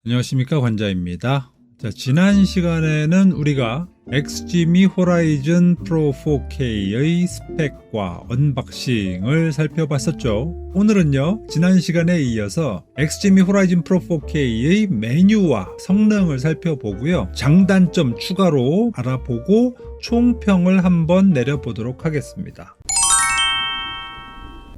안녕하십니까, 관자입니다. 자, 지난 시간에는 우리가 XGMI 호라이즌 프로 4K의 스펙과 언박싱을 살펴봤었죠. 오늘은요, 지난 시간에 이어서 XGMI 호라이즌 프로 4K의 메뉴와 성능을 살펴보고요, 장단점 추가로 알아보고 총평을 한번 내려보도록 하겠습니다.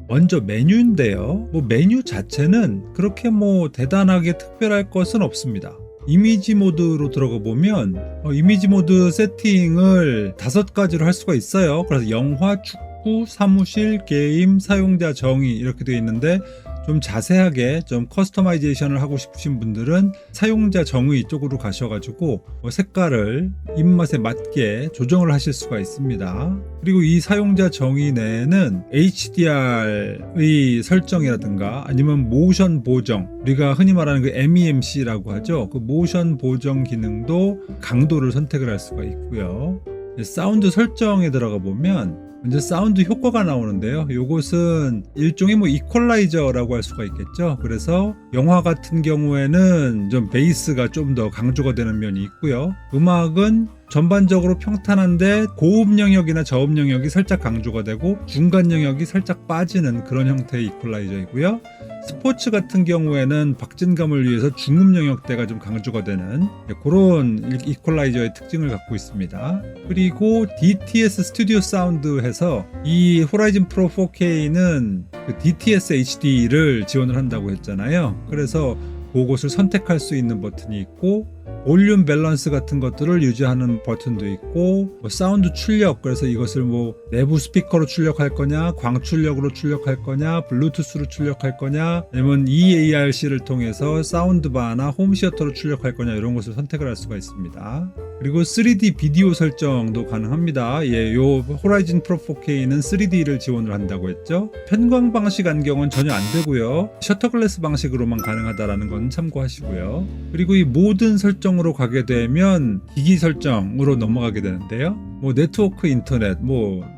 먼저 메뉴인데요. 메뉴 자체는 그렇게 대단하게 특별할 것은 없습니다. 이미지 모드로 들어가 보면 이미지 모드 세팅을 5가지로 할 수가 있어요. 그래서 영화, 축구, 사무실, 게임, 사용자 정의 이렇게 되어 있는데, 좀 자세하게 좀 커스터마이제이션을 하고 싶으신 분들은 사용자 정의 쪽으로 가셔가지고 색깔을 입맛에 맞게 조정을 하실 수가 있습니다. 그리고 이 사용자 정의 내에는 HDR의 설정이라든가 아니면 모션 보정, 우리가 흔히 말하는 그 MEMC라고 하죠. 그 모션 보정 기능도 강도를 선택을 할 수가 있고요. 사운드 설정에 들어가 보면 먼저 사운드 효과가 나오는데요. 이것은 일종의 이퀄라이저라고 할 수가 있겠죠. 그래서 영화 같은 경우에는 좀 베이스가 좀 더 강조가 되는 면이 있고요. 음악은 전반적으로 평탄한데 고음 영역이나 저음 영역이 살짝 강조가 되고 중간 영역이 살짝 빠지는 그런 형태의 이퀄라이저이고요. 스포츠 같은 경우에는 박진감을 위해서 중음 영역대가 좀 강조가 되는 그런 이퀄라이저의 특징을 갖고 있습니다. 그리고 DTS 스튜디오 사운드 해서 이 호라이즌 프로 4K는 그 DTS HD를 지원을 한다고 했잖아요. 그래서 그것을 선택할 수 있는 버튼이 있고, 볼륨 밸런스 같은 것들을 유지하는 버튼도 있고, 사운드 출력, 그래서 이것을 내부 스피커로 출력할 거냐, 광출력으로 출력할 거냐, 블루투스로 출력할 거냐, 아니면 EARC를 통해서 사운드바나 홈시어터로 출력할 거냐, 이런 것을 선택을 할 수가 있습니다. 그리고 3D 비디오 설정도 가능합니다. 요 호라이즌 프로 4K는 3D를 지원을 한다고 했죠. 편광 방식 안경은 전혀 안 되고요. 셔터글래스 방식으로만 가능하다라는 건 참고하시고요. 그리고 이 모든 설정으로 가게 되면 기기 설정으로 넘어가게 되는데요. 네트워크 인터넷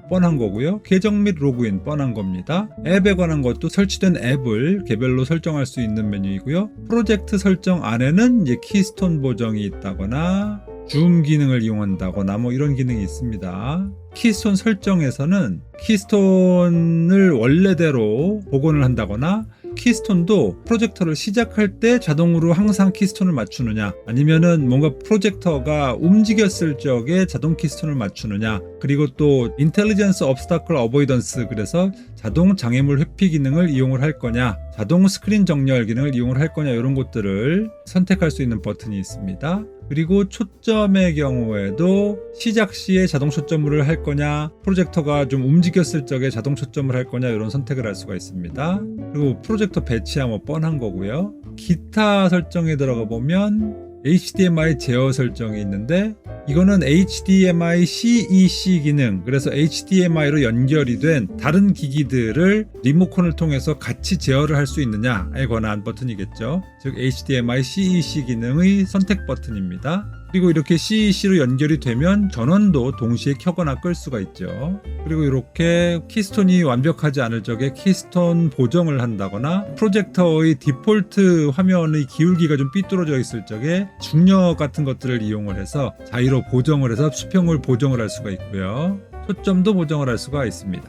뻔한 거고요. 계정 및 로그인 뻔한 겁니다. 앱에 관한 것도 설치된 앱을 개별로 설정할 수 있는 메뉴이고요. 프로젝트 설정 안에는 이제 키스톤 보정이 있다거나 줌 기능을 이용한다거나 이런 기능이 있습니다. 키스톤 설정에서는 키스톤을 원래대로 복원을 한다거나, 키스톤도 프로젝터를 시작할 때 자동으로 항상 키스톤을 맞추느냐, 아니면은 뭔가 프로젝터가 움직였을 적에 자동 키스톤을 맞추느냐, 그리고 또 인텔리전스 obstacle avoidance, 그래서 자동 장애물 회피 기능을 이용을 할 거냐, 자동 스크린 정렬 기능을 이용을 할 거냐, 이런 것들을 선택할 수 있는 버튼이 있습니다. 그리고 초점의 경우에도 시작 시에 자동 초점을 할 거냐, 프로젝터가 좀 움직였을 적에 자동 초점을 할 거냐, 이런 선택을 할 수가 있습니다. 그리고 프로젝터 배치야 뻔한 거고요. 기타 설정에 들어가 보면 HDMI 제어 설정이 있는데, 이거는 HDMI CEC 기능, 그래서 HDMI로 연결이 된 다른 기기들을 리모컨을 통해서 같이 제어를 할 수 있느냐에 관한 버튼이겠죠. 즉 HDMI CEC 기능의 선택 버튼입니다. 그리고 이렇게 CEC로 연결이 되면 전원도 동시에 켜거나 끌 수가 있죠. 그리고 이렇게 키스톤이 완벽하지 않을 적에 키스톤 보정을 한다거나, 프로젝터의 디폴트 화면의 기울기가 좀 삐뚤어져 있을 적에 중력 같은 것들을 이용을 해서 자위로 보정을 해서 수평을 보정을 할 수가 있고요. 초점도 보정을 할 수가 있습니다.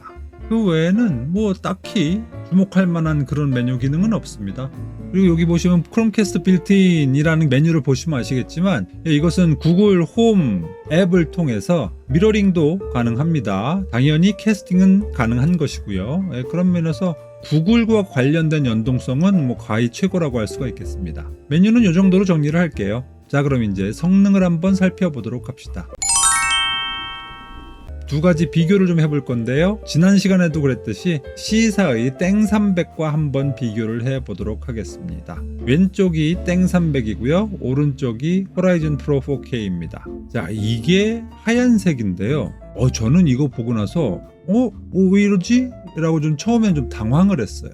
그 외에는 딱히 주목할 만한 그런 메뉴 기능은 없습니다. 그리고 여기 보시면 크롬캐스트 빌트인이라는 메뉴를 보시면 아시겠지만, 이것은 구글 홈 앱을 통해서 미러링도 가능합니다. 당연히 캐스팅은 가능한 것이고요. 그런 면에서 구글과 관련된 연동성은 거의 최고라고 할 수가 있겠습니다. 메뉴는 이 정도로 정리를 할게요. 자, 그럼 이제 성능을 한번 살펴보도록 합시다. 두 가지 비교를 좀 해볼 건데요. 지난 시간에도 그랬듯이 C사의 땡300과 한번 비교를 해보도록 하겠습니다. 왼쪽이 땡300이고요. 오른쪽이 호라이즌 프로 4K입니다. 자, 이게 하얀색인데요. 저는 이거 보고 나서 왜 이러지? 라고 좀 처음엔 좀 당황을 했어요.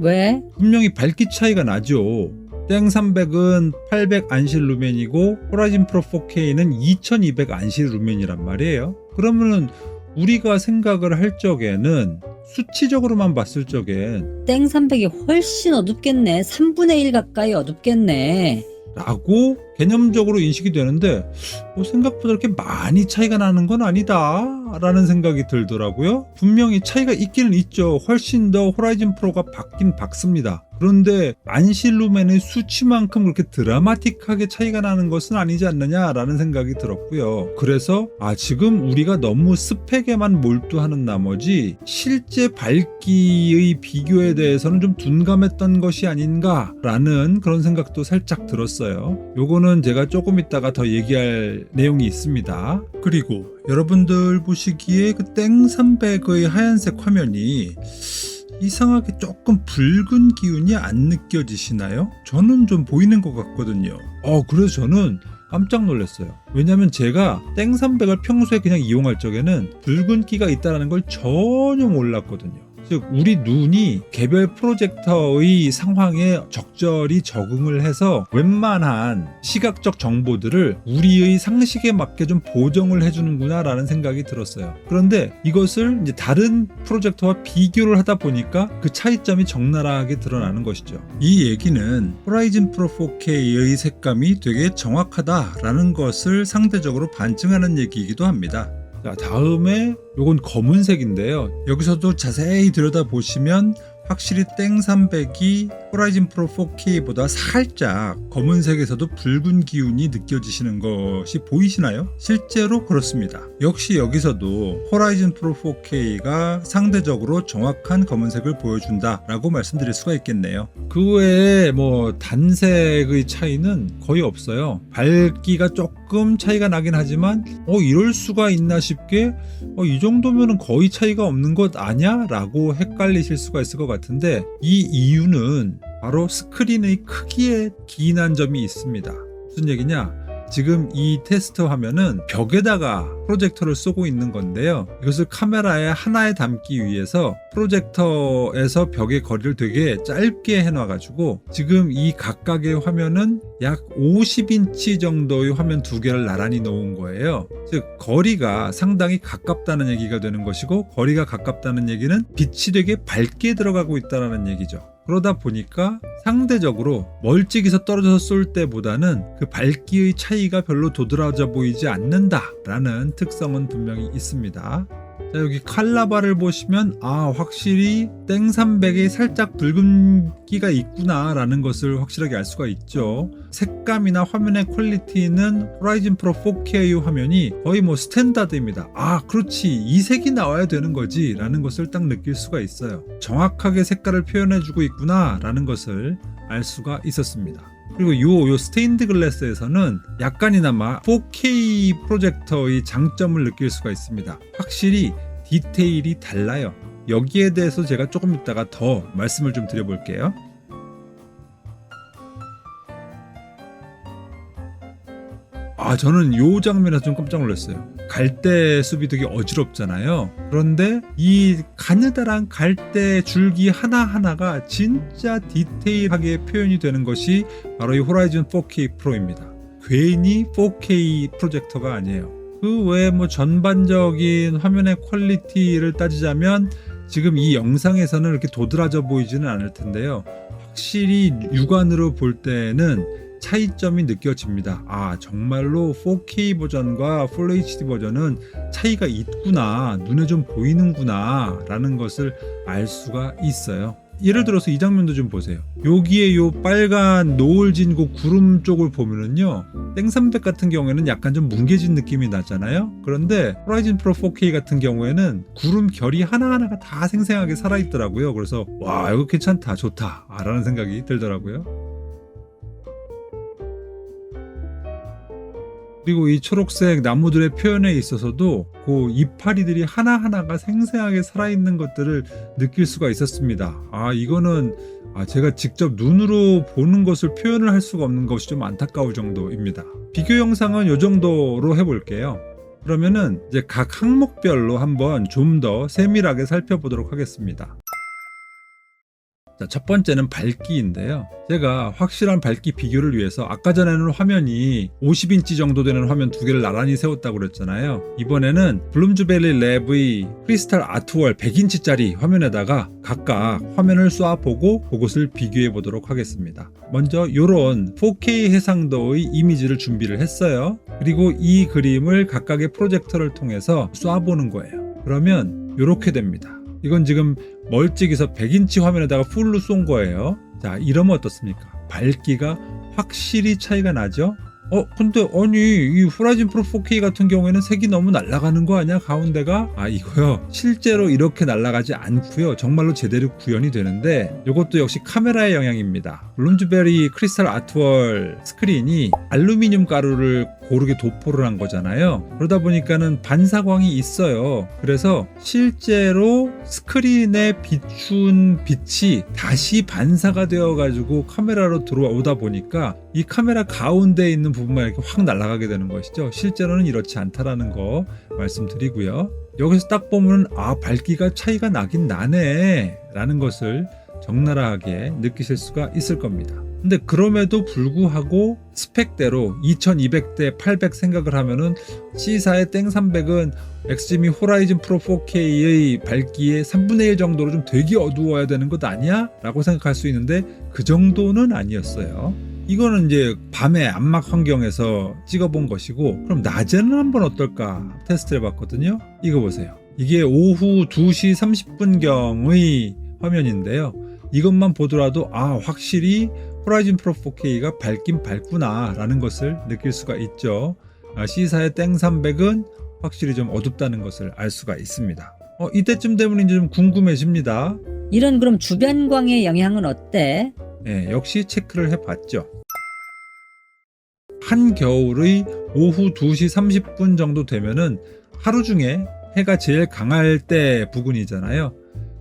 왜? 분명히 밝기 차이가 나죠. 땡300은 800 안실 루멘이고 호라이즌 프로 4K는 2200 안실 루멘이란 말이에요. 그러면은 우리가 생각을 할 적에는 수치적으로만 봤을 적엔 땡300이 훨씬 어둡겠네. 3분의 1 가까이 어둡겠네. 라고 개념적으로 인식이 되는데 생각보다 그렇게 많이 차이가 나는 건 아니다 라는 생각이 들더라고요. 분명히 차이가 있기는 있죠. 훨씬 더 호라이즌 프로가 받긴 받습니다. 그런데 안실루멘의 수치만큼 그렇게 드라마틱하게 차이가 나는 것은 아니지 않느냐라는 생각이 들었고요. 그래서 지금 우리가 너무 스펙에만 몰두하는 나머지 실제 밝기의 비교에 대해서는 좀 둔감했던 것이 아닌가라는 그런 생각도 살짝 들었어요. 요거는 제가 조금 있다가 더 얘기할 내용이 있습니다. 그리고 여러분들 보시기에 그 땡300의 하얀색 화면이 이상하게 조금 붉은 기운이 안 느껴지시나요? 저는 좀 보이는 것 같거든요. 그래서 저는 깜짝 놀랐어요. 왜냐면 제가 땡300을 평소에 그냥 이용할 적에는 붉은기가 있다는 걸 전혀 몰랐거든요. 즉 우리 눈이 개별 프로젝터의 상황에 적절히 적응을 해서 웬만한 시각적 정보들을 우리의 상식에 맞게 좀 보정을 해주는구나 라는 생각이 들었어요. 그런데 이것을 이제 다른 프로젝터와 비교를 하다 보니까 그 차이점이 적나라하게 드러나는 것이죠. 이 얘기는 호라이즌 프로 4K의 색감이 되게 정확하다라는 것을 상대적으로 반증하는 얘기이기도 합니다. 자, 다음에 요건 검은색인데요. 여기서도 자세히 들여다보시면 확실히 땡300이 호라이즌 프로 4K보다 살짝 검은색에서도 붉은 기운이 느껴지시는 것이 보이시나요? 실제로 그렇습니다. 역시 여기서도 호라이즌 프로 4K가 상대적으로 정확한 검은색을 보여준다 라고 말씀드릴 수가 있겠네요. 그 외에 단색의 차이는 거의 없어요. 밝기가 조금 차이가 나긴 하지만 이럴 수가 있나 싶게 이 정도면 거의 차이가 없는 것 아냐? 라고 헷갈리실 수가 있을 것 같은데 이 이유는 바로 스크린의 크기에 기인한 점이 있습니다. 무슨 얘기냐? 지금 이 테스트 화면은 벽에다가 프로젝터를 쏘고 있는 건데요. 이것을 카메라에 하나에 담기 위해서 프로젝터에서 벽의 거리를 되게 짧게 해놔가지고 지금 이 각각의 화면은 약 50인치 정도의 화면 두 개를 나란히 놓은 거예요. 즉 거리가 상당히 가깝다는 얘기가 되는 것이고, 거리가 가깝다는 얘기는 빛이 되게 밝게 들어가고 있다는 얘기죠. 그러다 보니까 상대적으로 멀찍이서 떨어져서 쏠 때보다는 그 밝기의 차이가 별로 도드라져 보이지 않는다라는 특성은 분명히 있습니다. 자, 여기 칼라바를 보시면 확실히 땡300에 살짝 붉은기가 있구나 라는 것을 확실하게 알 수가 있죠. 색감이나 화면의 퀄리티는 호라이즌 프로 4K 화면이 거의 스탠다드입니다. 그렇지, 이 색이 나와야 되는 거지 라는 것을 딱 느낄 수가 있어요. 정확하게 색깔을 표현해주고 있구나 라는 것을 알 수가 있었습니다. 그리고 요 스테인드 글래스에서는 약간이나마 4K 프로젝터의 장점을 느낄 수가 있습니다. 확실히 디테일이 달라요. 여기에 대해서 제가 조금 이따가 더 말씀을 좀 드려볼게요. 저는 요 장면에서 좀 깜짝 놀랐어요. 갈대 숲이 되게 어지럽잖아요. 그런데 이 가느다란 갈대 줄기 하나하나가 진짜 디테일하게 표현이 되는 것이 바로 이 호라이즌 4K 프로입니다. 괜히 4K 프로젝터가 아니에요. 그 외에 전반적인 화면의 퀄리티를 따지자면 지금 이 영상에서는 이렇게 도드라져 보이지는 않을 텐데요. 확실히 육안으로 볼 때는 차이점이 느껴집니다. 정말로 4K 버전과 Full HD 버전은 차이가 있구나, 눈에 좀 보이는구나 라는 것을 알 수가 있어요. 예를 들어서 이 장면도 좀 보세요. 여기에 요 빨간 노을진 그 구름 쪽을 보면은요, 땡300 같은 경우에는 약간 좀 뭉개진 느낌이 나잖아요. 그런데 호라이즌 프로 4K 같은 경우에는 구름 결이 하나하나가 다 생생하게 살아있더라고요. 그래서 이거 괜찮다, 좋다 라는 생각이 들더라고요. 그리고 이 초록색 나무들의 표현에 있어서도 그 이파리들이 하나하나가 생생하게 살아있는 것들을 느낄 수가 있었습니다. 이거는 제가 직접 눈으로 보는 것을 표현을 할 수가 없는 것이 좀 안타까울 정도입니다. 비교 영상은 이 정도로 해볼게요. 그러면은 이제 각 항목별로 한번 좀 더 세밀하게 살펴보도록 하겠습니다. 자, 첫 번째는 밝기인데요. 제가 확실한 밝기 비교를 위해서 아까 전에는 화면이 50인치 정도 되는 화면 두 개를 나란히 세웠다고 그랬잖아요. 이번에는 블룸즈베리 랩의 크리스탈 아트월 100인치짜리 화면에다가 각각 화면을 쏴보고 그것을 비교해 보도록 하겠습니다. 먼저 이런 4K 해상도의 이미지를 준비를 했어요. 그리고 이 그림을 각각의 프로젝터를 통해서 쏴보는 거예요. 그러면 이렇게 됩니다. 이건 지금 멀찍이서 100인치 화면에다가 풀로 쏜 거예요. 자, 이러면 어떻습니까? 밝기가 확실히 차이가 나죠? 근데 아니 이 호라이즌 프로 4K 같은 경우에는 색이 너무 날아가는 거 아니야? 가운데가? 이거요. 실제로 이렇게 날아가지 않고요. 정말로 제대로 구현이 되는데 이것도 역시 카메라의 영향입니다. 블룸즈베리 크리스탈 아트월 스크린이 알루미늄 가루를 고르게 도포를 한 거잖아요. 그러다 보니까는 반사광이 있어요. 그래서 실제로 스크린에 비춘 빛이 다시 반사가 되어 가지고 카메라로 들어오다 보니까 이 카메라 가운데에 있는 부분만 이렇게 확 날아가게 되는 것이죠. 실제로는 이렇지 않다라는 거 말씀드리고요. 여기서 딱 보면 밝기가 차이가 나긴 나네 라는 것을 적나라하게 느끼실 수가 있을 겁니다. 근데 그럼에도 불구하고 스펙대로 2200대 800 생각을 하면은 C사의 땡300은 엑스트림이 호라이즌 프로 4K의 밝기의 3분의 1 정도로 좀 되게 어두워야 되는 것 아니야? 라고 생각할 수 있는데 그 정도는 아니었어요. 이거는 이제 밤에 암막 환경에서 찍어본 것이고, 그럼 낮에는 한번 어떨까 테스트를 해봤거든요. 이거 보세요. 이게 오후 2시 30분경의 화면인데요. 이것만 보더라도 확실히 호라이즌 프로 4K가 밝긴 밝구나 라는 것을 느낄 수가 있죠. C사의 땡300은 확실히 좀 어둡다는 것을 알 수가 있습니다. 이때쯤 되면 좀 궁금해집니다. 이런 그럼 주변광의 영향은 어때? 네, 역시 체크를 해봤죠. 한겨울의 오후 2시 30분 정도 되면은 하루 중에 해가 제일 강할 때 부근이잖아요.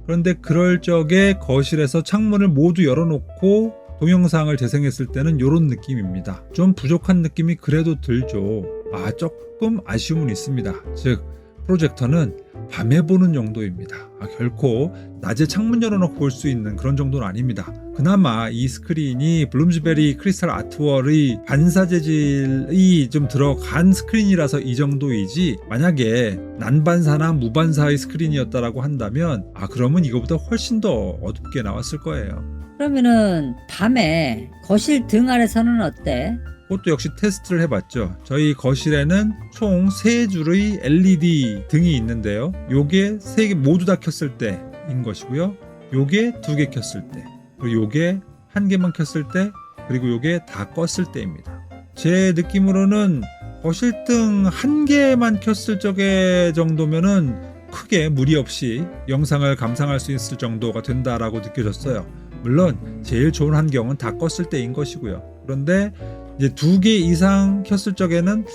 그런데 그럴 적에 거실에서 창문을 모두 열어놓고 동영상을 재생했을 때는 이런 느낌입니다. 좀 부족한 느낌이 그래도 들죠. 조금 아쉬움은 있습니다. 즉 프로젝터는 밤에 보는 용도입니다. 결코 낮에 창문 열어놓고 볼 수 있는 그런 정도는 아닙니다. 그나마 이 스크린이 블룸즈베리 크리스탈 아트월의 반사 재질이 좀 들어간 스크린이라서 이 정도이지, 만약에 난반사나 무반사의 스크린이었다라고 한다면 그러면 이거보다 훨씬 더 어둡게 나왔을 거예요. 그러면은 밤에 거실 등 아래서는 어때? 그것도 역시 테스트를 해봤죠. 저희 거실에는 총 3줄의 LED 등이 있는데요. 요게 3개 모두 다 켰을 때인 것이고요. 요게 2개 켰을 때, 그리고 요게 1개만 켰을 때, 그리고 요게 다 껐을 때입니다. 제 느낌으로는 거실등 1개만 켰을 적에 정도면은 크게 무리 없이 영상을 감상할 수 있을 정도가 된다라고 느껴졌어요. 물론 제일 좋은 환경은 다 껐을 때인 것이고요. 그런데 이제 2개 이상 켰을 적에는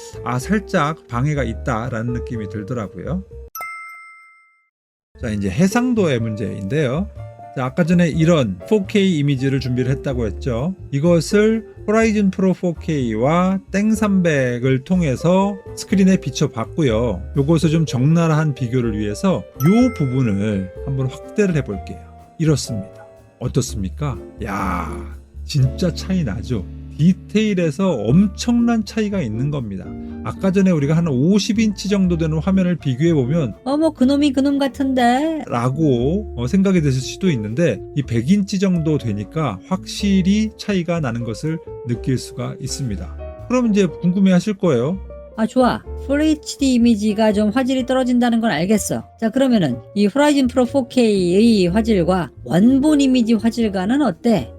살짝 방해가 있다라는 느낌이 들더라고요. 자, 이제 해상도의 문제인데요. 자, 아까 전에 이런 4K 이미지를 준비를 했다고 했죠. 이것을 호라이즌 프로 4K와 땡300을 통해서 스크린에 비춰봤고요. 요것을 좀 적나라한 비교를 위해서 이 부분을 한번 확대를 해볼게요. 이렇습니다. 어떻습니까? 진짜 차이 나죠? 디테일에서 엄청난 차이가 있는 겁니다. 아까 전에 우리가 한 50인치 정도 되는 화면을 비교해보면 그놈이 그놈 같은데? 라고 생각이 드실 수도 있는데, 이 100인치 정도 되니까 확실히 차이가 나는 것을 느낄 수가 있습니다. 그럼 이제 궁금해 하실 거예요. 좋아. FHD 이미지가 좀 화질이 떨어진다는 건 알겠어. 자, 그러면은 이 호라이즌 프로 4K의 화질과 원본 이미지 화질과는 어때?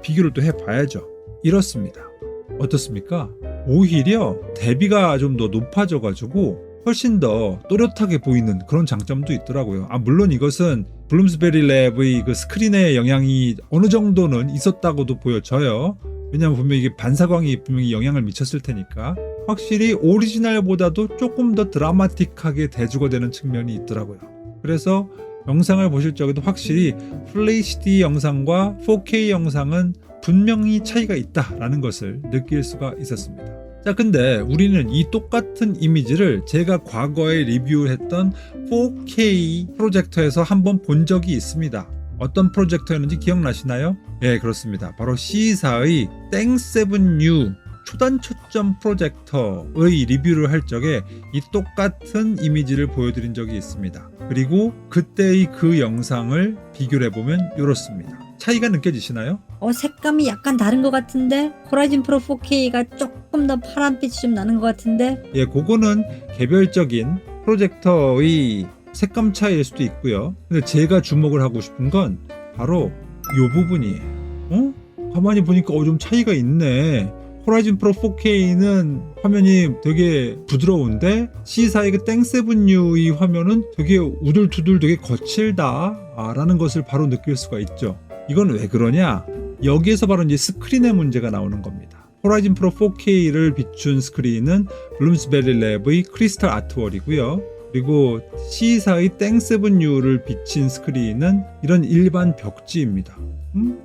비교를 또 해봐야죠. 이렇습니다. 어떻습니까? 오히려 대비가 좀 더 높아져가지고 훨씬 더 또렷하게 보이는 그런 장점도 있더라고요. 물론 이것은 블룸즈베리 랩의 그 스크린의 영향이 어느 정도는 있었다고도 보여져요. 왜냐하면 분명히 이게 반사광이 분명히 영향을 미쳤을 테니까. 확실히 오리지널보다도 조금 더 드라마틱하게 대주가 되는 측면이 있더라고요. 그래서 영상을 보실 적에도 확실히 FHD 영상과 4K 영상은 분명히 차이가 있다라는 것을 느낄 수가 있었습니다. 자, 근데 우리는 이 똑같은 이미지를 제가 과거에 리뷰했던 4K 프로젝터에서 한번 본 적이 있습니다. 어떤 프로젝터였는지 기억나시나요? 예, 그렇습니다. 바로 C사의 땡7U 초단 초점 프로젝터의 리뷰를 할 적에 이 똑같은 이미지를 보여드린 적이 있습니다. 그리고 그때의 그 영상을 비교를 해보면 이렇습니다. 차이가 느껴지시나요? 색감이 약간 다른 것 같은데 호라이즌 프로 4K가 조금 더 파란빛이 좀 나는 것 같은데. 예, 그거는 개별적인 프로젝터의 색감 차이일 수도 있고요. 근데 제가 주목을 하고 싶은 건 바로 이 부분이에요. 가만히 보니까 좀 차이가 있네. 호라이즌 프로 4K는 화면이 되게 부드러운데 C사의 그 땡7U의 화면은 되게 우둘투둘 되게 거칠다 라는 것을 바로 느낄 수가 있죠. 이건 왜 그러냐? 여기에서 바로 이제 스크린의 문제가 나오는 겁니다. 호라이즌 프로 4K를 비춘 스크린은 블룸스베리 랩의 크리스탈 아트월이고요. 그리고 C사의 땡7U를 비친 스크린은 이런 일반 벽지입니다.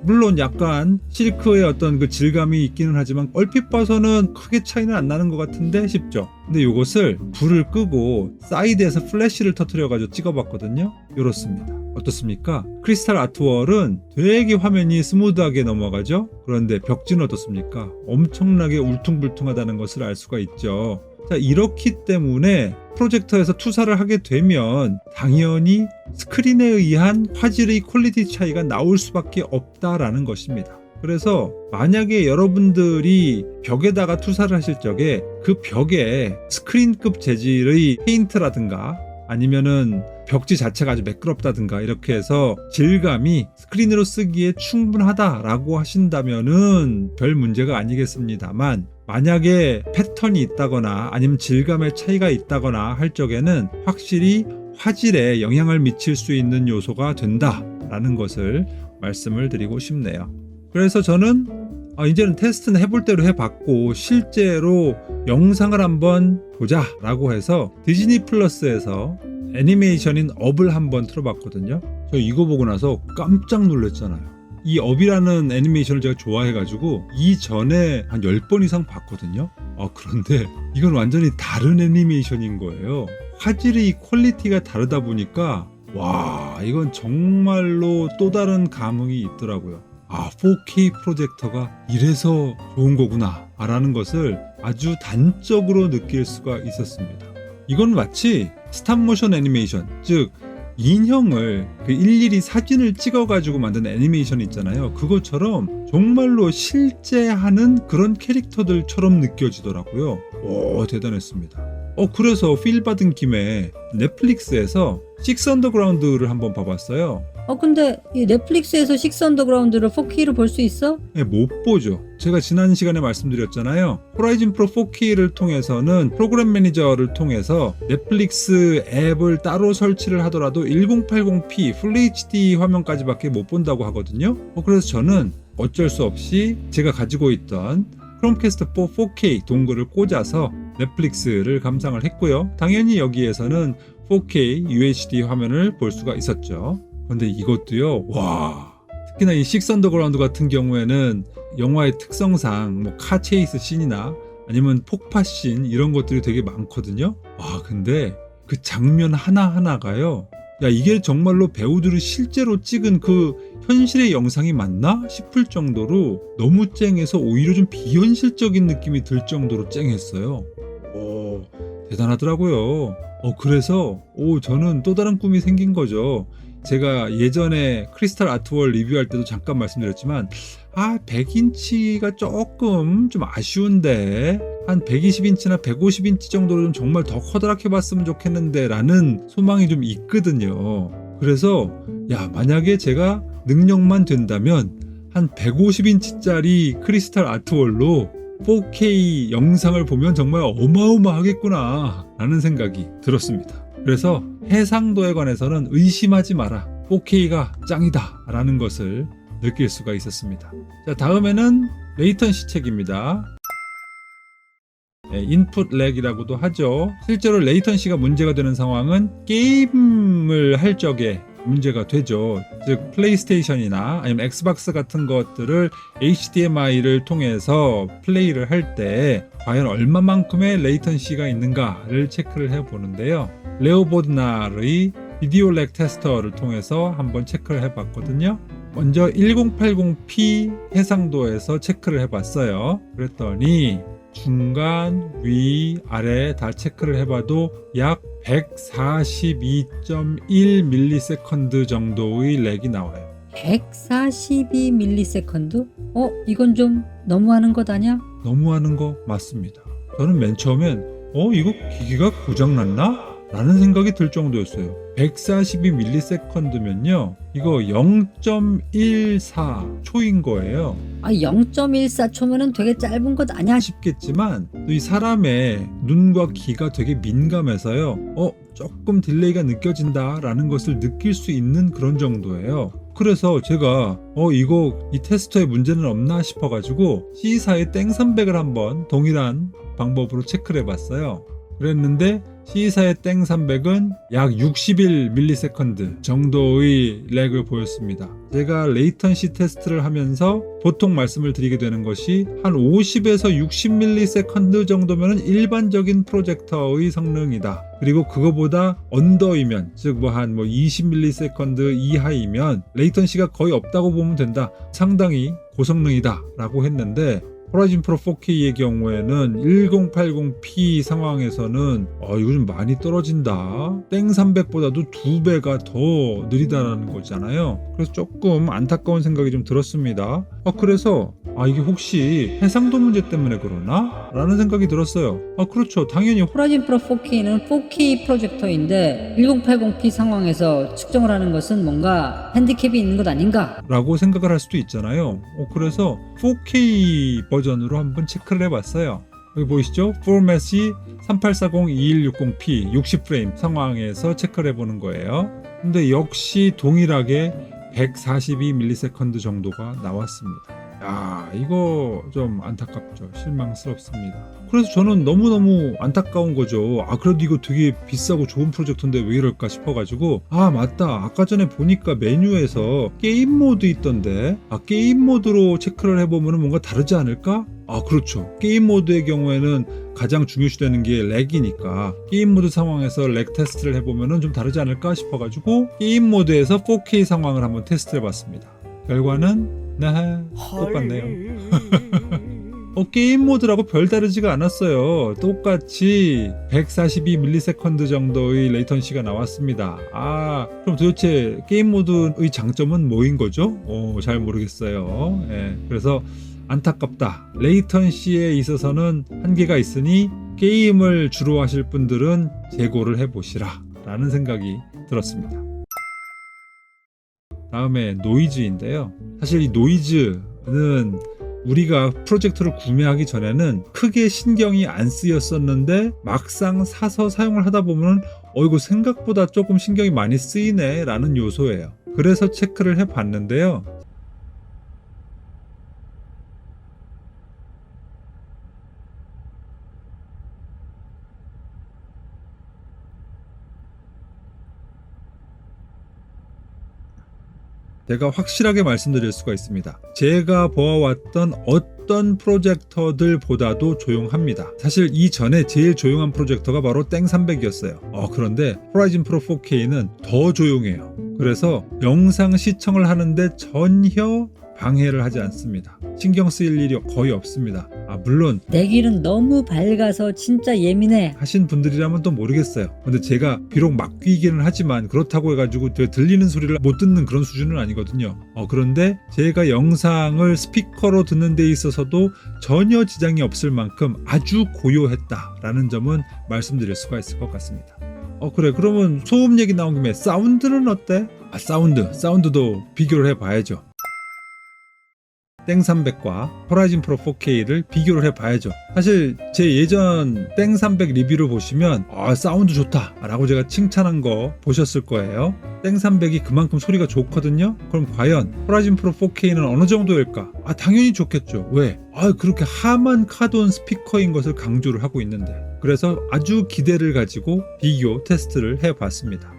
물론 약간 실크의 어떤 그 질감이 있기는 하지만 얼핏 봐서는 크게 차이는 안 나는 것 같은데 싶죠. 근데 이것을 불을 끄고 사이드에서 플래시를 터뜨려가지고 찍어봤거든요. 이렇습니다. 어떻습니까? 크리스탈 아트월은 되게 화면이 스무드하게 넘어가죠. 그런데 벽지는 어떻습니까? 엄청나게 울퉁불퉁하다는 것을 알 수가 있죠. 자, 이렇기 때문에 프로젝터에서 투사를 하게 되면 당연히 스크린에 의한 화질의 퀄리티 차이가 나올 수밖에 없다라는 것입니다. 그래서 만약에 여러분들이 벽에다가 투사를 하실 적에 그 벽에 스크린급 재질의 페인트라든가 아니면은 벽지 자체가 아주 매끄럽다든가 이렇게 해서 질감이 스크린으로 쓰기에 충분하다라고 하신다면은 별 문제가 아니겠습니다만, 만약에 패턴이 있다거나 아니면 질감의 차이가 있다거나 할 적에는 확실히 화질에 영향을 미칠 수 있는 요소가 된다라는 것을 말씀을 드리고 싶네요. 그래서 저는 이제는 테스트는 해볼 대로 해봤고 실제로 영상을 한번 보자 라고 해서 디즈니 플러스에서 애니메이션인 업을 한번 틀어봤거든요. 저 이거 보고 나서 깜짝 놀랐잖아요. 이 업이라는 애니메이션을 제가 좋아해가지고 이전에 한 10번 이상 봤거든요. 그런데 이건 완전히 다른 애니메이션인 거예요. 화질의 퀄리티가 다르다 보니까 와, 이건 정말로 또 다른 감흥이 있더라고요. 4K 프로젝터가 이래서 좋은 거구나 라는 것을 아주 단적으로 느낄 수가 있었습니다. 이건 마치 스탑모션 애니메이션, 즉 인형을 일일이 사진을 찍어가지고 만든 애니메이션 있잖아요. 그것처럼 정말로 실제 하는 그런 캐릭터들처럼 느껴지더라고요. 오, 대단했습니다. 그래서 필 받은 김에 넷플릭스에서 식스 언더그라운드를 한번 봐봤어요. 근데 이 넷플릭스에서 식스 언더그라운드를 4K로 볼 수 있어? 네, 못 보죠. 제가 지난 시간에 말씀드렸잖아요. 호라이즌 프로 4K를 통해서는 프로그램 매니저를 통해서 넷플릭스 앱을 따로 설치를 하더라도 1080p 풀 HD 화면까지밖에 못 본다고 하거든요. 그래서 저는 어쩔 수 없이 제가 가지고 있던 크롬캐스트 4K 동글을 꽂아서 넷플릭스를 감상을 했고요. 당연히 여기에서는 4K UHD 화면을 볼 수가 있었죠. 그런데 이것도요, 와, 특히나 이 식스 언더그라운드 같은 경우에는 영화의 특성상 카 체이스 씬이나 아니면 폭파 씬 이런 것들이 되게 많거든요. 와, 근데 그 장면 하나하나가요, 야, 이게 정말로 배우들이 실제로 찍은 그 현실의 영상이 맞나 싶을 정도로 너무 쨍해서 오히려 좀 비현실적인 느낌이 들 정도로 쨍했어요. 오, 대단하더라고요. 그래서 저는 또 다른 꿈이 생긴 거죠. 제가 예전에 크리스탈 아트월 리뷰할 때도 잠깐 말씀드렸지만 100인치가 조금 좀 아쉬운데 한 120인치나 150인치 정도로 좀 정말 더 커다랗게 봤으면 좋겠는데 라는 소망이 좀 있거든요. 그래서 만약에 제가 능력만 된다면 한 150인치짜리 크리스탈 아트월로 4K 영상을 보면 정말 어마어마하겠구나 라는 생각이 들었습니다. 그래서 해상도에 관해서는 의심하지 마라, 4K가 짱이다 라는 것을 느낄 수가 있었습니다. 자, 다음에는 레이턴시 책입니다. 인풋 렉이라고도 하죠. 실제로 레이턴시가 문제가 되는 상황은 게임을 할 적에 문제가 되죠. 즉 플레이스테이션이나 아니면 엑스박스 같은 것들을 HDMI를 통해서 플레이를 할 때 과연 얼마만큼의 레이턴시가 있는가를 체크를 해보는데요. 레오 보드날의 비디오 렉 테스터를 통해서 한번 체크를 해봤거든요. 먼저 1080p 해상도에서 체크를 해봤어요. 그랬더니 중간, 위, 아래 다 체크를 해봐도 약 142.1ms 정도의 렉이 나와요. 142ms? 이건 좀 너무하는 것 아니야? 너무하는 거 맞습니다. 저는 맨 처음엔 이거 기기가 고장났나? 라는 생각이 들 정도였어요. 142ms면요 이거 0.14초인 거예요. 0.14초면은 되게 짧은 것 아니야? 싶겠지만 또 이 사람의 눈과 귀가 되게 민감해서요 조금 딜레이가 느껴진다 라는 것을 느낄 수 있는 그런 정도예요. 그래서 제가 이거 이 테스터에 문제는 없나 싶어 가지고 C사의 땡300을 한번 동일한 방법으로 체크를 해봤어요. 그랬는데 C사의 땡300은 약 61ms 정도의 렉을 보였습니다. 제가 레이턴시 테스트를 하면서 보통 말씀을 드리게 되는 것이 한 50에서 60ms 정도면 일반적인 프로젝터의 성능이다. 그리고 그거보다 언더이면 즉 한 20ms 이하이면 레이턴시가 거의 없다고 보면 된다. 상당히 고성능이다 라고 했는데 호라이즌 프로 4K의 경우에는 1080p 상황에서는 이거 좀 많이 떨어진다. 땡300보다도 2배가 더 느리다라는 거잖아요. 그래서 조금 안타까운 생각이 좀 들었습니다. 그래서 이게 혹시 해상도 문제 때문에 그러나? 라는 생각이 들었어요. 그렇죠. 당연히 호라이즌 프로 4K는 4K 프로젝터인데 1080p 상황에서 측정을 하는 것은 뭔가 핸디캡이 있는 것 아닌가? 라고 생각을 할 수도 있잖아요. 그래서 4K 버전으로 한번 체크를 해봤어요. 여기 보이시죠? 포맷이 3840-2160p 60프레임 상황에서 체크를 해보는 거예요. 근데 역시 동일하게 142ms 정도가 나왔습니다. 이거 좀 안타깝죠. 실망스럽습니다. 그래서 저는 너무너무 안타까운 거죠. 그래도 이거 되게 비싸고 좋은 프로젝트인데 왜 이럴까 싶어가지고 맞다. 아까 전에 보니까 메뉴에서 게임 모드 있던데 게임 모드로 체크를 해보면 뭔가 다르지 않을까? 그렇죠. 게임 모드의 경우에는 가장 중요시되는 게 렉이니까 게임 모드 상황에서 렉 테스트를 해보면 좀 다르지 않을까 싶어가지고 게임 모드에서 4K 상황을 한번 테스트를 해봤습니다. 결과는 똑같네요. 게임 모드라고 별다르지가 않았어요. 똑같이 142ms 정도의 레이턴시가 나왔습니다. 그럼 도대체 게임 모드의 장점은 뭐인 거죠? 잘 모르겠어요. 그래서 안타깝다. 레이턴시에 있어서는 한계가 있으니 게임을 주로 하실 분들은 재고를 해보시라 라는 생각이 들었습니다. 다음에 노이즈인데요. 사실 이 노이즈는 우리가 프로젝터를 구매하기 전에는 크게 신경이 안 쓰였었는데 막상 사서 사용을 하다 보면 이거 생각보다 조금 신경이 많이 쓰이네 라는 요소예요. 그래서 체크를 해봤는데요. 제가 확실하게 말씀드릴 수가 있습니다. 제가 보아왔던 어떤 프로젝터들보다도 조용합니다. 사실 이전에 제일 조용한 프로젝터가 바로 땡300이었어요. 그런데 호라이즌 프로 4K는 더 조용해요. 그래서 영상 시청을 하는데 전혀 방해를 하지 않습니다. 신경 쓰일 일이 거의 없습니다. 물론 내 귀는 너무 밝아서 진짜 예민해 하신 분들이라면 또 모르겠어요. 근데 제가 비록 막귀이기는 하지만 그렇다고 해가지고 들리는 소리를 못 듣는 그런 수준은 아니거든요. 그런데 제가 영상을 스피커로 듣는 데 있어서도 전혀 지장이 없을 만큼 아주 고요했다라는 점은 말씀드릴 수가 있을 것 같습니다. 그래, 그러면 소음 얘기 나온 김에 사운드는 어때? 사운드도 비교를 해봐야죠. 땡300과 호라이즌 프로 4K를 비교를 해봐야죠. 사실 제 예전 땡300 리뷰를 보시면 사운드 좋다 라고 제가 칭찬한 거 보셨을 거예요. 땡300이 그만큼 소리가 좋거든요. 그럼 과연 호라이즌 프로 4K는 어느 정도일까? 당연히 좋겠죠. 왜? 그렇게 하만 카돈 스피커인 것을 강조를 하고 있는데. 그래서 아주 기대를 가지고 비교 테스트를 해봤습니다.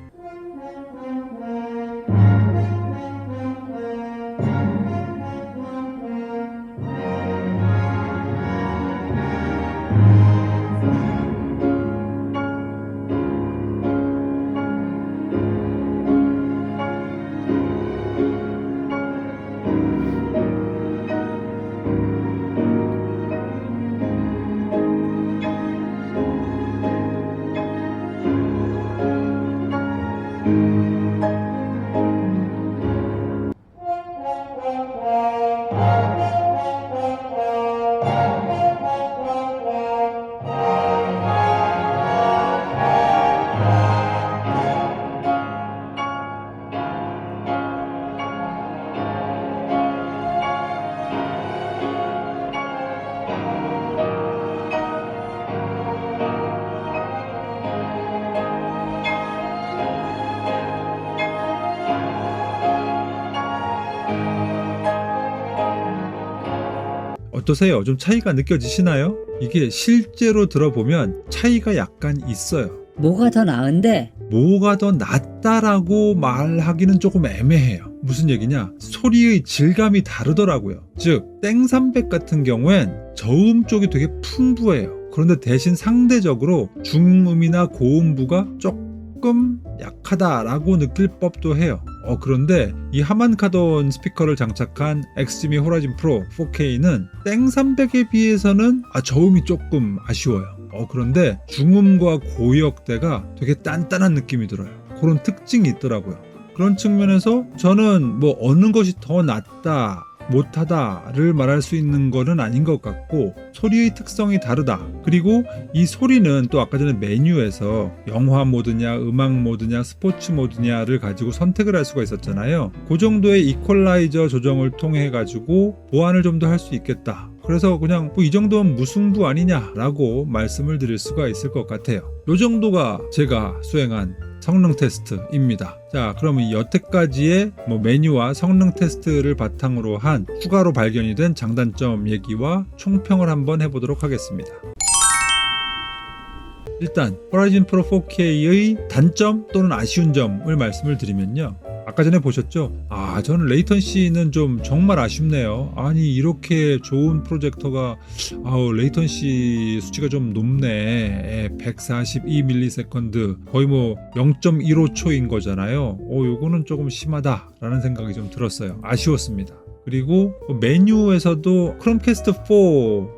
어떠세요? 좀 차이가 느껴지시나요? 이게 실제로 들어보면 차이가 약간 있어요. 뭐가 더 나은데? 뭐가 더 낫다라고 말하기는 조금 애매해요. 무슨 얘기냐? 소리의 질감이 다르더라고요. 즉 땡300 같은 경우엔 저음 쪽이 되게 풍부해요. 그런데 대신 상대적으로 중음이나 고음부가 조금 약하다라고 느낄 법도 해요. 그런데 이 하만카돈 스피커를 장착한 엑스지미 호라이즌 프로 4K는 땡300에 비해서는 저음이 조금 아쉬워요. 그런데 중음과 고역대가 되게 단단한 느낌이 들어요. 그런 특징이 있더라고요. 그런 측면에서 저는 뭐 어느 것이 더 낫다 못하다를 말할 수 있는 거는 아닌 것 같고, 소리의 특성이 다르다. 그리고 이 소리는 또 아까 전에 메뉴에서 영화 모드냐 음악 모드냐 스포츠 모드냐를 가지고 선택을 할 수가 있었잖아요. 그 정도의 이퀄라이저 조정을 통해 가지고 보완을 좀 더 할 수 있겠다. 그래서 그냥 뭐 이 정도면 무승부 아니냐라고 말씀을 드릴 수가 있을 것 같아요. 요 정도가 제가 수행한 성능 테스트입니다. 자, 그러면 여태까지의 메뉴와 성능 테스트를 바탕으로 한 추가로 발견이 된 장단점 얘기와 총평을 한번 해보도록 하겠습니다. 일단 호라이즌 프로 4K의 단점 또는 아쉬운 점을 말씀을 드리면요, 아까 전에 보셨죠? 저는 레이턴시는 좀 정말 아쉽네요. 아니 이렇게 좋은 프로젝터가 레이턴시 수치가 좀 높네. 142ms 거의 0.15초인 거잖아요. 요거는 조금 심하다라는 생각이 좀 들었어요. 아쉬웠습니다. 그리고 메뉴에서도 크롬캐스트 4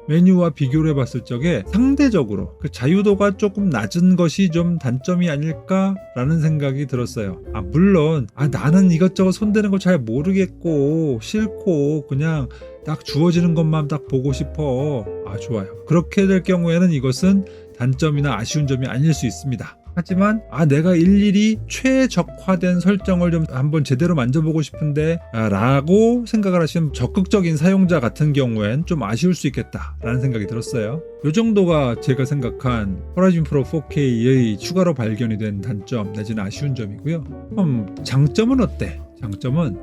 메뉴와 비교를 해봤을 적에 상대적으로 그 자유도가 조금 낮은 것이 좀 단점이 아닐까라는 생각이 들었어요. 물론 나는 이것저것 손대는 거 잘 모르겠고 싫고 그냥 딱 주어지는 것만 딱 보고 싶어. 좋아요. 그렇게 될 경우에는 이것은 단점이나 아쉬운 점이 아닐 수 있습니다. 하지만 내가 일일이 최적화된 설정을 좀 한번 제대로 만져보고 싶은데 라고 생각을 하시는 적극적인 사용자 같은 경우엔 좀 아쉬울 수 있겠다 라는 생각이 들었어요. 이 정도가 제가 생각한 호라이즌 프로 4K의 추가로 발견이 된 단점 내지는 아쉬운 점이고요. 그럼 장점은 어때? 장점은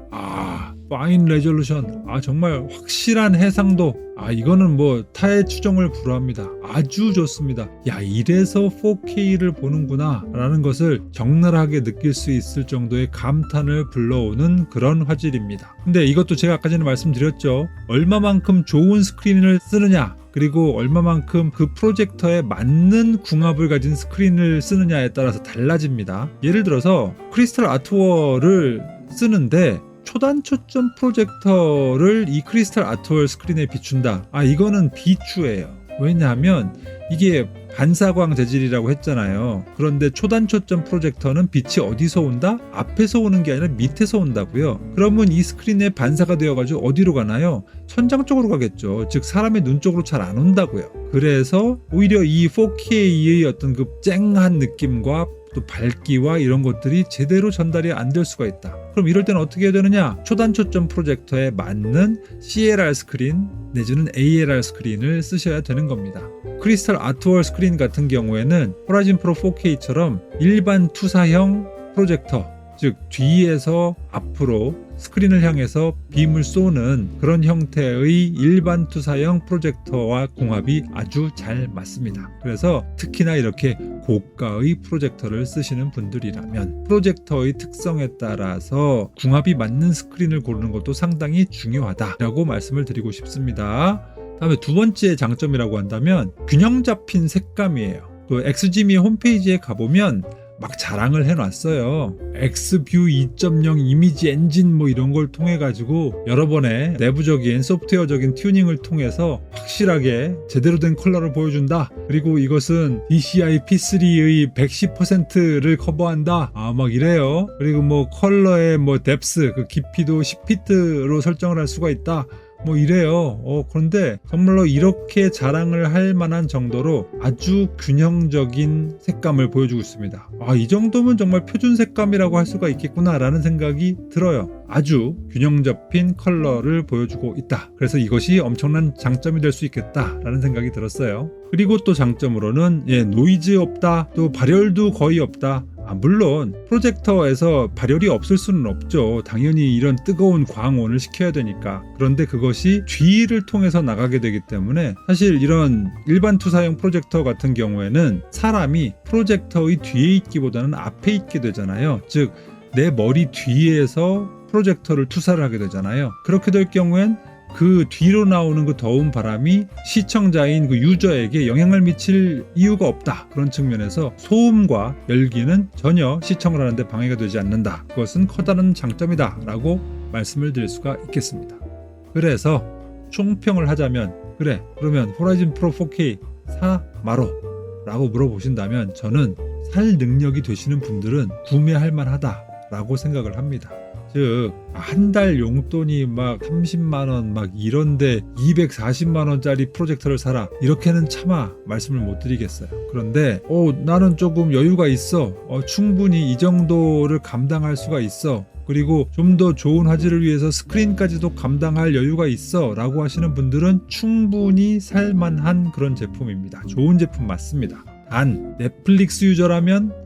파인 레졸루션, 정말 확실한 해상도, 이거는 타의 추정을 불허합니다. 아주 좋습니다. 이래서 4K를 보는구나 라는 것을 적나라하게 느낄 수 있을 정도의 감탄을 불러오는 그런 화질입니다. 근데 이것도 제가 아까 전에 말씀드렸죠. 얼마만큼 좋은 스크린을 쓰느냐, 그리고 얼마만큼 그 프로젝터에 맞는 궁합을 가진 스크린을 쓰느냐에 따라서 달라집니다. 예를 들어서 크리스탈 아트월을 쓰는데 초단 초점 프로젝터를 이 크리스탈 아트월 스크린에 비춘다. 이거는 비추예요. 왜냐하면 이게 반사광 재질이라고 했잖아요. 그런데 초단 초점 프로젝터는 빛이 어디서 온다? 앞에서 오는 게 아니라 밑에서 온다고요. 그러면 이 스크린에 반사가 되어가지고 어디로 가나요? 천장 쪽으로 가겠죠. 즉 사람의 눈 쪽으로 잘 안 온다고요. 그래서 오히려 이 4K의 어떤 그 쨍한 느낌과 또 밝기와 이런 것들이 제대로 전달이 안 될 수가 있다. 그럼 이럴 때는 어떻게 해야 되느냐? 초단 초점 프로젝터에 맞는 CLR 스크린 내지는 ALR 스크린을 쓰셔야 되는 겁니다. 크리스탈 아트월 스크린 같은 경우에는 호라이즌 프로 4K처럼 일반 투사형 프로젝터, 즉 뒤에서 앞으로 스크린을 향해서 빔을 쏘는 그런 형태의 일반 투사형 프로젝터와 궁합이 아주 잘 맞습니다. 그래서 특히나 이렇게 고가의 프로젝터를 쓰시는 분들이라면 프로젝터의 특성에 따라서 궁합이 맞는 스크린을 고르는 것도 상당히 중요하다라고 말씀을 드리고 싶습니다. 다음에 두 번째 장점이라고 한다면 균형 잡힌 색감이에요. 또 엑스지미 홈페이지에 가보면 막 자랑을 해놨어요. 엑스뷰 2.0 이미지 엔진 이런 걸 통해 가지고 여러 번의 내부적인 소프트웨어적인 튜닝을 통해서 확실하게 제대로 된 컬러를 보여준다. 그리고 이것은 DCI P3의 110%를 커버한다. 막 이래요. 그리고 컬러의 뎁스, 그 깊이도 10피트로 설정을 할 수가 있다. 이래요. 그런데 정말로 이렇게 자랑을 할 만한 정도로 아주 균형적인 색감을 보여주고 있습니다. 이 정도면 정말 표준 색감이라고 할 수가 있겠구나 라는 생각이 들어요. 아주 균형 잡힌 컬러를 보여주고 있다. 그래서 이것이 엄청난 장점이 될 수 있겠다 라는 생각이 들었어요. 그리고 또 장점으로는 노이즈 없다, 또 발열도 거의 없다. 물론 프로젝터에서 발열이 없을 수는 없죠. 당연히 이런 뜨거운 광원을 시켜야 되니까. 그런데 그것이 뒤를 통해서 나가게 되기 때문에 사실 이런 일반 투사용 프로젝터 같은 경우에는 사람이 프로젝터의 뒤에 있기보다는 앞에 있게 되잖아요. 즉 내 머리 뒤에서 프로젝터를 투사를 하게 되잖아요. 그렇게 될 경우엔 그 뒤로 나오는 그 더운 바람이 시청자인 그 유저에게 영향을 미칠 이유가 없다. 그런 측면에서 소음과 열기는 전혀 시청을 하는데 방해가 되지 않는다. 그것은 커다란 장점이다 라고 말씀을 드릴 수가 있겠습니다. 그래서 총평을 하자면 그래 그러면 호라이즌 프로 4K 사 마로 라고 물어보신다면 저는 살 능력이 되시는 분들은 구매할 만하다 라고 생각을 합니다. 즉 한 달 용돈이 막 30만원 막 이런데 240만원짜리 프로젝터를 사라 이렇게는 차마 말씀을 못 드리겠어요. 그런데 나는 조금 여유가 있어, 충분히 이 정도를 감당할 수가 있어, 그리고 좀 더 좋은 화질을 위해서 스크린까지도 감당할 여유가 있어 라고 하시는 분들은 충분히 살만한 그런 제품입니다. 좋은 제품 맞습니다. 단 넷플릭스 유저라면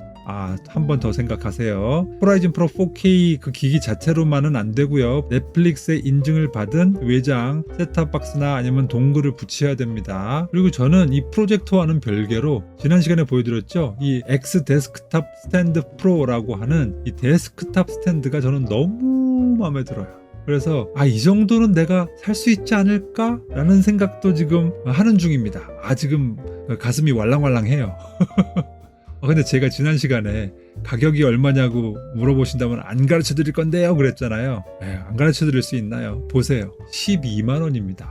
한 번 더 생각하세요. 호라이즌 프로 4K 그 기기 자체로만은 안 되고요. 넷플릭스의 인증을 받은 외장 셋탑박스나 아니면 동글을 붙여야 됩니다. 그리고 저는 이 프로젝터와는 별개로 지난 시간에 보여드렸죠. 이 X 데스크탑 스탠드 프로라고 하는 이 데스크탑 스탠드가 저는 너무 마음에 들어요. 그래서 이 정도는 내가 살 수 있지 않을까? 라는 생각도 지금 하는 중입니다. 지금 가슴이 왈랑왈랑해요. 근데 제가 지난 시간에 가격이 얼마냐고 물어보신다면 안 가르쳐 드릴 건데요 그랬잖아요. 안 가르쳐 드릴 수 있나요? 보세요. 12만원입니다.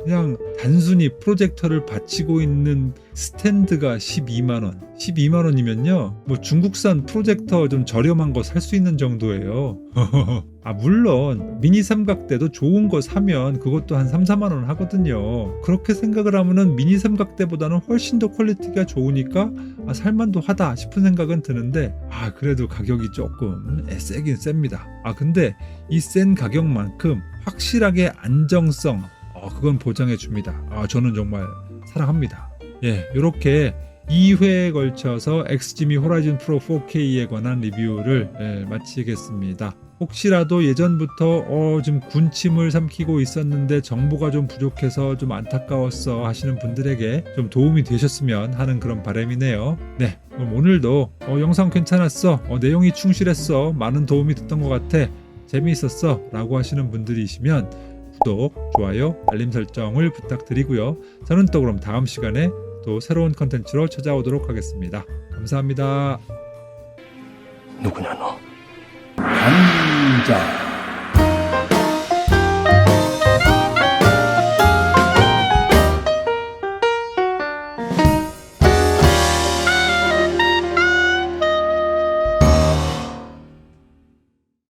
그냥 단순히 프로젝터를 받치고 있는 스탠드가 12만원. 12만원이면요 뭐 중국산 프로젝터 좀 저렴한 거 살 수 있는 정도예요. 물론 미니 삼각대도 좋은 거 사면 그것도 한 3, 4만원 하거든요. 그렇게 생각을 하면은 미니 삼각대보다는 훨씬 더 퀄리티가 좋으니까 살만도 하다 싶은 생각은 드는데 그래도 가격이 조금 세긴 셉니다. 근데 이 센 가격만큼 확실하게 안정성 그건 보장해 줍니다. 저는 정말 사랑합니다. 이렇게 2회에 걸쳐서 엑스지미 호라이즌 프로 4K에 관한 리뷰를 마치겠습니다. 혹시라도 예전부터 좀 군침을 삼키고 있었는데 정보가 좀 부족해서 좀 안타까웠어 하시는 분들에게 좀 도움이 되셨으면 하는 그런 바람이네요. 그럼 오늘도 영상 괜찮았어, 내용이 충실했어, 많은 도움이 됐던 것 같아, 재미있었어 라고 하시는 분들이시면 구독, 좋아요, 알림 설정을 부탁드리고요. 저는 또 그럼 다음 시간에 또 새로운 컨텐츠로 찾아오도록 하겠습니다. 감사합니다. 누구냐 너? 강자